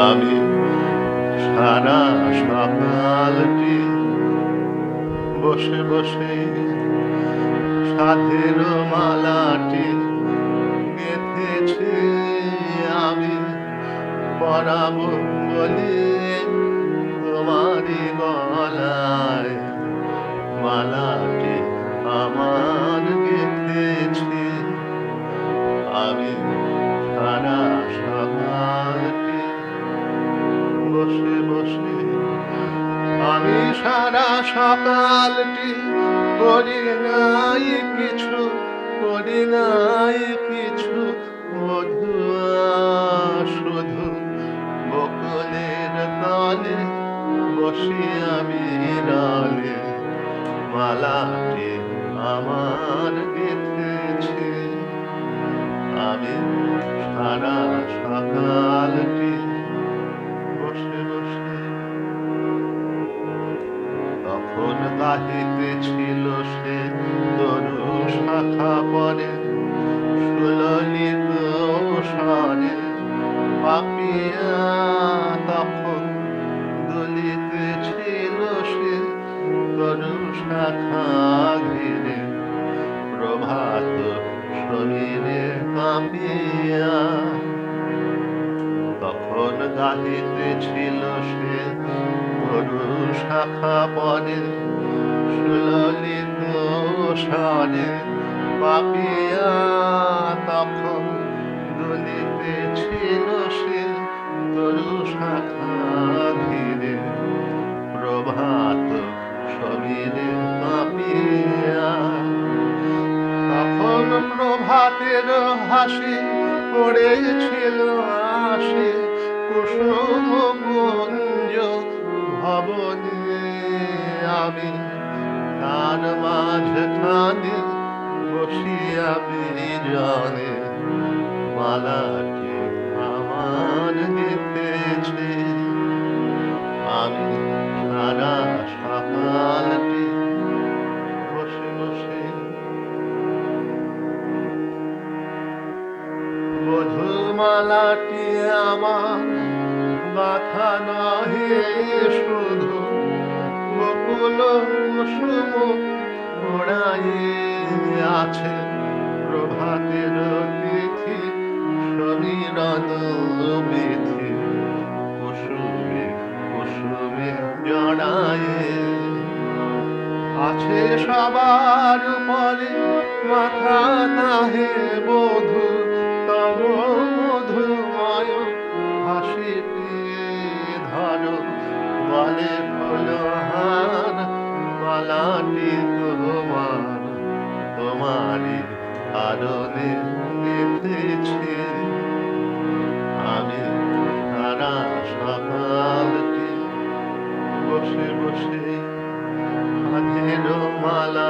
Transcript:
আমি সারা সকালটি বসে বসে সাধের মালাটি গেঁথেছি আমি পরাবো বলে তোমারই গলায় মালাটি আমার গেঁথেছি আমি সারা সকালটি বসে বসে আমি সারা সকালটি করি নাই কিছু করি নাই কিছু মধুয়া শুধু বকুলের তলে বসি আমি রালে মালাটি আমার গেঁথেছি আমি সারা সকালটি বসে বসে তখন গাহিতেছিল সে তরু শাখা পরে সুললিত স্বরে পাপিয়া তখন দুলিতেছিল সে তরু শাখা ঘিরে প্রভাত শরীরে কাঁপিয়া তখন গাহিতেছিল সে তরু শাখা পরে সুললিত স্বরে পাপিয়া তখন দুলিতেছিল সে তরু শাখা ধীরে প্রভাত শরীরে কাঁপিয়া তখন প্রভাতের হাসি পড়েছিল আসে কুসুম কুঞ্জ ভবনে আমি তার মাঝখানে বসিয়া বিজনে মালাটি আমার গেঁথেছি আমি সারা সকালটি বসে বসে মধুমালাটি আমার গাথা নহে শুধু বকুল কুসুম ওড়াইয়ে আছে প্রভাতের তিথি সমীরণ বিধি কুসুমে কুসুমে জড়ায়ে আছে সবার উপরে মাথা নাহে বধূ তব মধুময় হাসিটি ধরো বলে ফুলহার মালাটি তোমার তোমারই কারণে গেঁথেছি আমি সারা সকালটি বসে বসে সাধের মালা